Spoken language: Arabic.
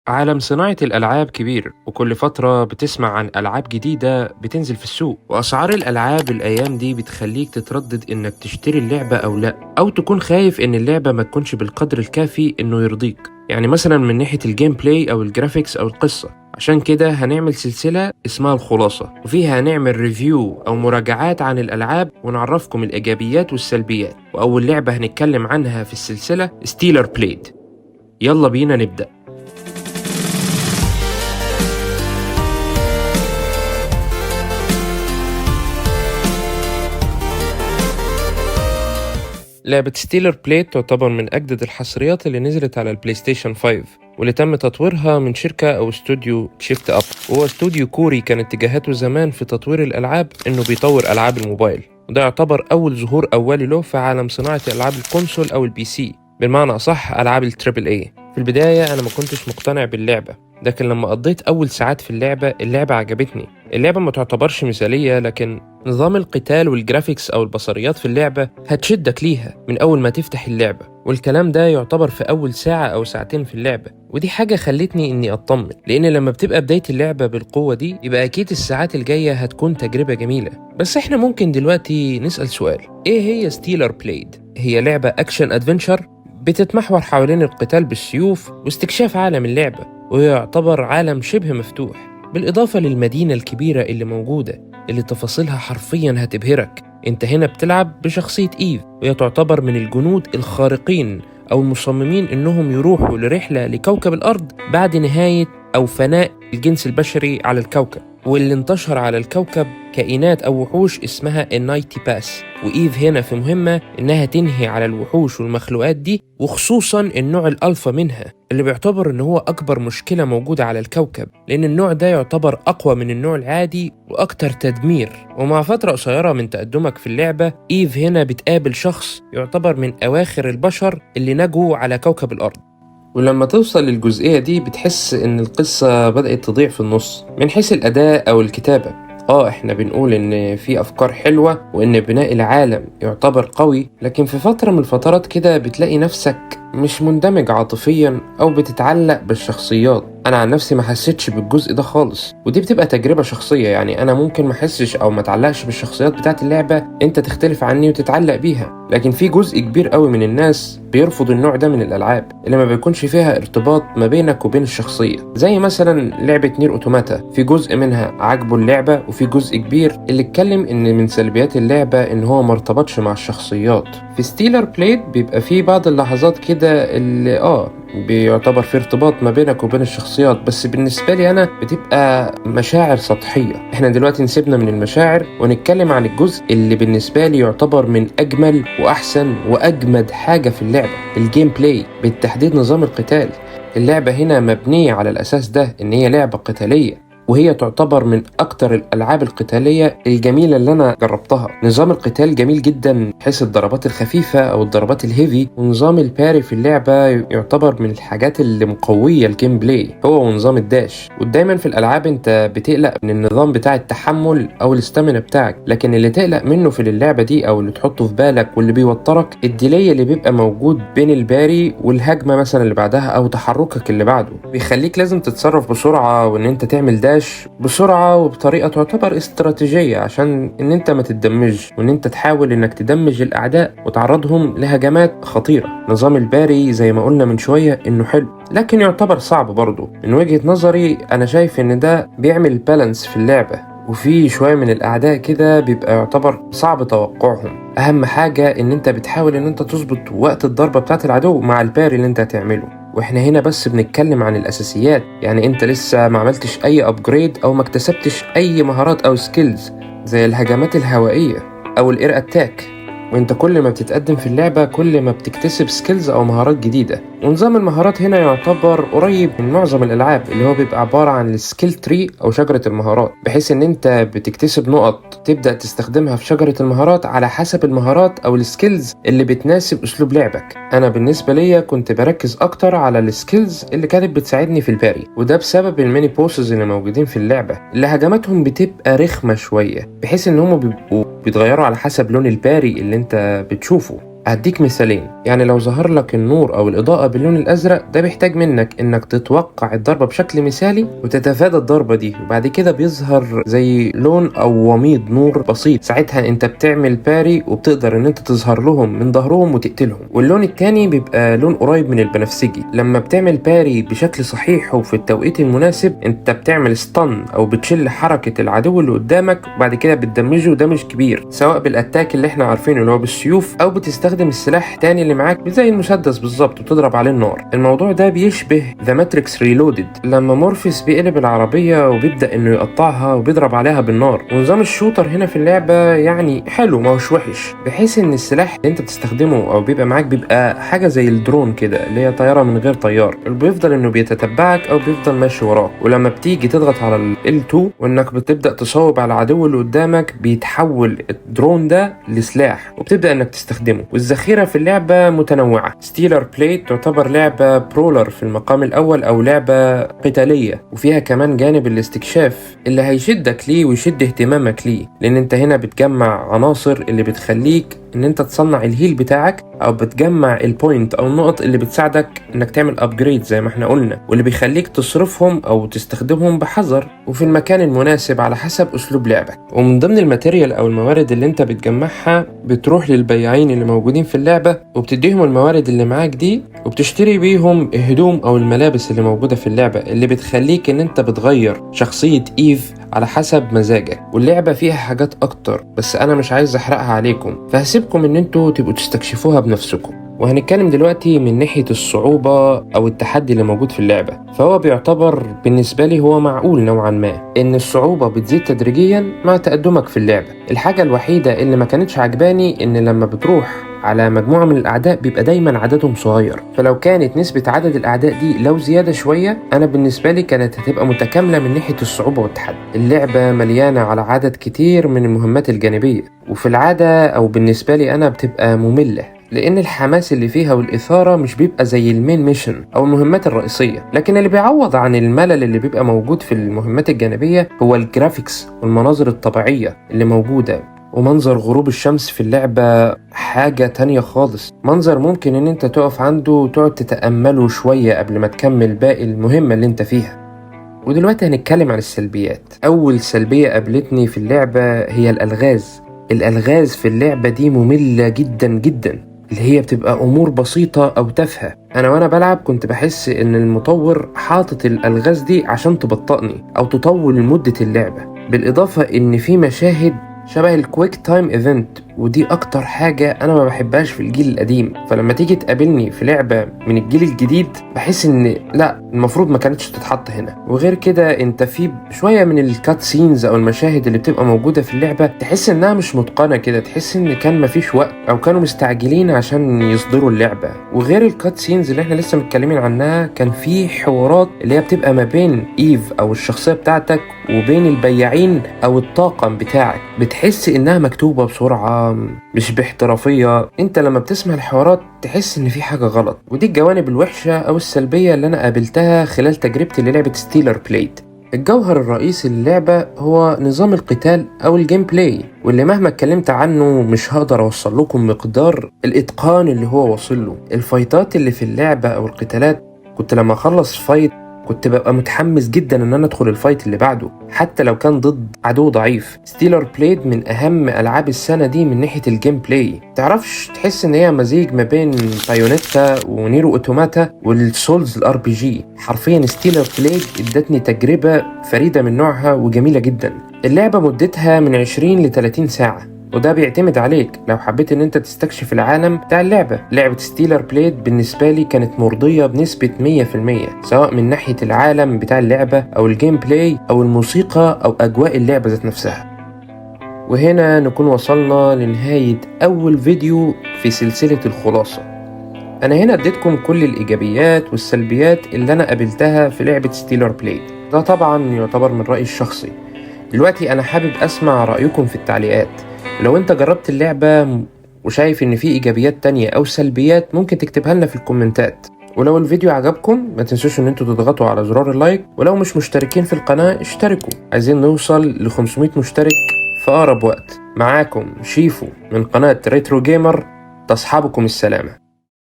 عالم صناعة الألعاب كبير، وكل فترة بتسمع عن ألعاب جديدة بتنزل في السوق. وأسعار الألعاب الأيام دي بتخليك تتردد إنك تشتري اللعبة أو لأ، أو تكون خايف إن اللعبة ما تكونش بالقدر الكافي إنه يرضيك، يعني مثلا من ناحية الجيم بلاي أو الجرافيكس أو القصة. عشان كده هنعمل سلسلة اسمها الخلاصة، وفيها هنعمل ريفيو أو مراجعات عن الألعاب ونعرفكم الإيجابيات والسلبيات. وأول لعبة هنتكلم عنها في السلسلة ستيلر بليد. يلا بينا نبدأ. لعبة ستيلر بليد تعتبر من أجدد الحصريات اللي نزلت على البلاي ستيشن 5، واللي تم تطويرها من شركة أو استوديو شيفت أب. وهو استوديو كوري كان اتجاهاته زمان في تطوير الألعاب إنه بيطور ألعاب الموبايل، وده يعتبر أول ظهور أولي له في عالم صناعة ألعاب الكونسول أو البي سي، بالمعنى أصح ألعاب التريبل اي. في البداية أنا ما كنتش مقتنع باللعبة، لكن لما قضيت أول ساعات في اللعبة عجبتني. اللعبة ما تعتبرش مثالية، لكن نظام القتال والجرافيكس أو البصريات في اللعبة هتشدك ليها من أول ما تفتح اللعبة، والكلام ده يعتبر في أول ساعة أو ساعتين في اللعبة. ودي حاجة خلتني إني أطمن، لأن لما بتبقى بداية اللعبة بالقوة دي يبقى أكيد الساعات الجاية هتكون تجربة جميلة. بس إحنا ممكن دلوقتي نسأل سؤال: إيه هي ستيلر بليد؟ هي لعبة أكشن أدفنشر بتتمحور حوالين القتال بالسيوف واستكشاف عالم اللعبة، ويعتبر عالم شبه مفتوح، بالإضافة للمدينة الكبيرة اللي موجودة، اللي تفاصيلها حرفيا هتبهرك. انت هنا بتلعب بشخصية إيف، وهي تعتبر من الجنود الخارقين أو المصممين إنهم يروحوا لرحلة لكوكب الأرض بعد نهاية أو فناء الجنس البشري على الكوكب، واللي انتشر على الكوكب كائنات أو وحوش اسمها النايتي باس. وإيف هنا في مهمة إنها تنهي على الوحوش والمخلوقات دي، وخصوصا النوع الألفا منها، اللي بيعتبر إن هو أكبر مشكلة موجودة على الكوكب، لأن النوع ده يعتبر أقوى من النوع العادي وأكتر تدمير. ومع فترة قصيرة من تقدمك في اللعبة، إيف هنا بتقابل شخص يعتبر من أواخر البشر اللي نجوا على كوكب الأرض. ولما توصل للجزئية دي بتحس إن القصة بدأت تضيع في النص من حيث الأداء أو الكتابة. إحنا بنقول إن في أفكار حلوة وإن بناء العالم يعتبر قوي، لكن في فترة من الفترات كده بتلاقي نفسك مش مندمج عاطفيا أو بتتعلق بالشخصيات. أنا عن نفسي ما حسيتش بالجزء ده خالص، ودي بتبقى تجربة شخصية. يعني أنا ممكن ما حسش أو ما تعلقش بالشخصيات بتاعت اللعبة، أنت تختلف عني وتتعلق بيها. لكن في جزء كبير قوي من الناس بيرفض النوع ده من الألعاب اللي ما بيكونش فيها ارتباط ما بينك وبين الشخصية، زي مثلا لعبة نير أوتوماتا. في جزء منها عجبه اللعبة، وفي جزء كبير اللي اتكلم إن من سلبيات اللعبة إن هو مرتبطش مع الشخصيات. في ستيلر بليد بيبقى في بعض اللحظات كده اللي بيعتبر في ارتباط ما بينك وبين الشخصيات، بس بالنسبة لي أنا بتبقى مشاعر سطحية. احنا دلوقتي نسيبنا من المشاعر ونتكلم عن الجزء اللي بالنسبة لي يعتبر من أجمل وأحسن وأجمد حاجة في اللعبة: الجيم بلاي، بالتحديد نظام القتال. اللعبة هنا مبنية على الأساس ده، إن هي لعبة قتالية، وهي تعتبر من أكتر الألعاب القتالية الجميلة اللي أنا جربتها. نظام القتال جميل جدا، حيث الضربات الخفيفة أو الضربات الهيفي، ونظام الباري في اللعبة يعتبر من الحاجات اللي مقوية الجيم بلاي، هو ونظام الداش. ودايما في الألعاب أنت بتقلق من النظام بتاع التحمل أو الاستامينا بتاعك، لكن اللي تقلق منه في اللعبة دي أو اللي تحطه في بالك واللي بيوترك الديلي اللي بيبقى موجود بين الباري والهجمة مثلا اللي بعدها أو تحركك اللي بعده، بيخليك لازم تتصرف بسرعة وإن أنت تعمل داش بسرعة وبطريقة تعتبر استراتيجية، عشان ان انت ما تدمج، وان انت تحاول انك تدمج الاعداء وتعرضهم لهجمات خطيرة. نظام الباري زي ما قلنا من شوية انه حلو، لكن يعتبر صعب برضه. من وجهة نظري انا شايف ان ده بيعمل بالانس في اللعبة، وفي شوية من الأعداء كده بيبقى يعتبر صعب توقعهم. أهم حاجة إن أنت بتحاول إن أنت تظبط وقت الضربة بتاعت العدو مع الباري اللي أنت هتعمله. واحنا هنا بس بنتكلم عن الأساسيات، يعني أنت لسه ما عملتش أي أبجريد أو ما اكتسبتش أي مهارات أو سكيلز زي الهجمات الهوائية أو الإير أتاك. وانت كل ما بتتقدم في اللعبة كل ما بتكتسب سكيلز او مهارات جديدة. ونظام المهارات هنا يعتبر قريب من معظم الالعاب، اللي هو بيبقى عبارة عن السكيل تري او شجرة المهارات، بحيث ان انت بتكتسب نقط تبدأ تستخدمها في شجرة المهارات على حسب المهارات او السكيلز اللي بتناسب اسلوب لعبك. انا بالنسبة ليا كنت بركز اكتر على السكيلز اللي كانت بتساعدني في الباري، وده بسبب الميني بوسز اللي موجودين في اللعبة، اللي هجماتهم بتبقى رخمة شوية، بحيث ان هم بيبقوا بيتغيروا على حسب لون الباري اللي انت بتشوفه. هديك مثالين. يعني لو ظهر لك النور او الاضاءة باللون الازرق، ده بيحتاج منك انك تتوقع الضربة بشكل مثالي وتتفادى الضربة دي، وبعد كده بيظهر زي لون او وميض نور بسيط، ساعتها انت بتعمل باري وبتقدر ان انت تظهر لهم من ظهرهم وتقتلهم. واللون التاني بيبقى لون قريب من البنفسجي. لما بتعمل باري بشكل صحيح وفي التوقيت المناسب، انت بتعمل ستان او بتشل حركة العدو اللي قدامك، وبعد كده بتدمجه دمج كبير، سواء بالاتاك اللي احنا عارفينه اللي هو بالسيوف، او بتستخدم السلاح التاني اللي معاك زي المسدس بالظبط وتضرب عليه النار. الموضوع ده بيشبه ذا ماتريكس ريلودد لما مورفيس بيقلب العربية وبيبدأ انه يقطعها وبيضرب عليها بالنار. ونظام الشوتر هنا في اللعبة يعني حلو، ما هوش وحش، بحيث ان السلاح اللي انت بتستخدمه او بيبقى معاك بيبقى حاجة زي الدرون كده، اللي هي طيارة من غير طيار، اللي بيفضل انه بيتتبعك او بيفضل ماشي وراك. ولما بتيجي تضغط على ال L2 وانك بتبدأ تصوب على العدو اللي قدامك، بيتحول الدرون ده لسلاح وبتبدأ انك تستخدمه. والذخيرة في اللعبة متنوعة. ستيلر بليد تعتبر لعبة برولر في المقام الاول او لعبة قتالية، وفيها كمان جانب الاستكشاف اللي هيشدك ليه ويشد اهتمامك ليه، لان انت هنا بتجمع عناصر اللي بتخليك ان انت تصنع الهيل بتاعك، او بتجمع البوينت او النقط اللي بتساعدك انك تعمل ابجريد زي ما احنا قلنا، واللي بيخليك تصرفهم او تستخدمهم بحذر وفي المكان المناسب على حسب اسلوب لعبك. ومن ضمن الماتيريال او الموارد اللي انت بتجمعها، بتروح للبياعين اللي موجودين في اللعبة وبتديهم الموارد اللي معاك دي، وبتشتري بيهم الهدوم او الملابس اللي موجودة في اللعبة، اللي بتخليك ان انت بتغير شخصية ايف على حسب مزاجك. واللعبة فيها حاجات اكتر بس انا مش عايز احرقها عليكم، فهسيبكم ان انتوا تبقوا تستكشفوها بنفسكم. وهنتكلم دلوقتي من ناحية الصعوبة او التحدي اللي موجود في اللعبة. فهو بيعتبر بالنسبة لي هو معقول نوعا ما، ان الصعوبة بتزيد تدريجيا مع تقدمك في اللعبة. الحاجة الوحيدة اللي ما كانتش عجباني ان لما بتروح على مجموعة من الأعداء بيبقى دايما عددهم صغير، فلو كانت نسبة عدد الأعداء دي لو زيادة شوية، أنا بالنسبة لي كانت هتبقى متكاملة من ناحية الصعوبة والتحدي. اللعبة مليانة على عدد كتير من المهمات الجانبية، وفي العادة أو بالنسبة لي أنا بتبقى مملة، لأن الحماس اللي فيها والإثارة مش بيبقى زي المين ميشن أو المهمات الرئيسية. لكن اللي بيعوض عن الملل اللي بيبقى موجود في المهمات الجانبية هو الجرافيكس والمناظر الطبيعية اللي موجودة. ومنظر غروب الشمس في اللعبة حاجة تانية خالص، منظر ممكن ان انت تقف عنده وتقعد تتأمله شوية قبل ما تكمل باقي المهمة اللي انت فيها. ودلوقتي هنتكلم عن السلبيات. اول سلبية قابلتني في اللعبة هي الألغاز. الألغاز في اللعبة دي مملة جدا جدا، اللي هي بتبقى امور بسيطة او تافهة. انا وانا بلعب كنت بحس ان المطور حاطط الألغاز دي عشان تبطئني او تطول مدة اللعبة. بالاضافة ان في مشاهد شبه الكويك تايم ايفنت، ودي اكتر حاجة انا ما بحبهاش في الجيل القديم. فلما تيجي تقابلني في لعبة من الجيل الجديد بحس ان لا، المفروض ما كانتش تتحط هنا. وغير كده انت في شوية من الكات سينز او المشاهد اللي بتبقى موجودة في اللعبة تحس انها مش متقنة كده، تحس ان كان مفيش وقت او كانوا مستعجلين عشان يصدروا اللعبة. وغير الكات سينز اللي احنا لسه متكلمين عنها، كان في حوارات اللي هي بتبقى ما بين ايف او الشخصية بتاعتك وبين البياعين او الطاقم بتاعك، بتحس انها مكتوبة بسرعة مش باحترافية. انت لما بتسمع الحوارات تحس ان في حاجة غلط. ودي الجوانب الوحشة او السلبية اللي انا قابلتها خلال تجربتي للعبة ستيلر بليد. الجوهر الرئيسي للعبة هو نظام القتال او الجيم بلاي، واللي مهما اتكلمت عنه مش هقدر اوصل لكم مقدار الاتقان اللي هو واصل له. الفايتات اللي في اللعبة او القتالات، كنت لما اخلص فايت كنت ببقى متحمس جدا ان انا ادخل الفايت اللي بعده حتى لو كان ضد عدو ضعيف. ستيلر بليد من اهم العاب السنة دي من ناحية الجيم بلاي. تعرفش تحس ان هي مزيج ما بين بايونيتا ونيرو اوتوماتا والسولز الار بي جي. حرفيا ستيلر بليد ادتني تجربة فريدة من نوعها وجميلة جدا. اللعبة مدتها من 20 ل 30 ساعة، وده بيعتمد عليك لو حبيت ان انت تستكشف العالم بتاع اللعبة. لعبة ستيلر بليد بالنسبة لي كانت مرضية بنسبة 100%، سواء من ناحية العالم بتاع اللعبة او الجيم بلاي او الموسيقى او اجواء اللعبة ذات نفسها. وهنا نكون وصلنا لنهاية اول فيديو في سلسلة الخلاصة. انا هنا اديتكم كل الايجابيات والسلبيات اللي انا قابلتها في لعبة ستيلر بليد، ده طبعا يعتبر من رأيي الشخصي. دلوقتي انا حابب اسمع رأيكم في التعليقات. لو انت جربت اللعبة وشايف ان في ايجابيات تانية او سلبيات، ممكن تكتبها لنا في الكومنتات. ولو الفيديو عجبكم ما تنسوش ان انتوا تضغطوا على زرار اللايك، ولو مش مشتركين في القناة اشتركوا. عايزين نوصل ل 500 مشترك في اقرب وقت. معاكم شيفو من قناة ريترو جيمر. تصحبكم السلامة.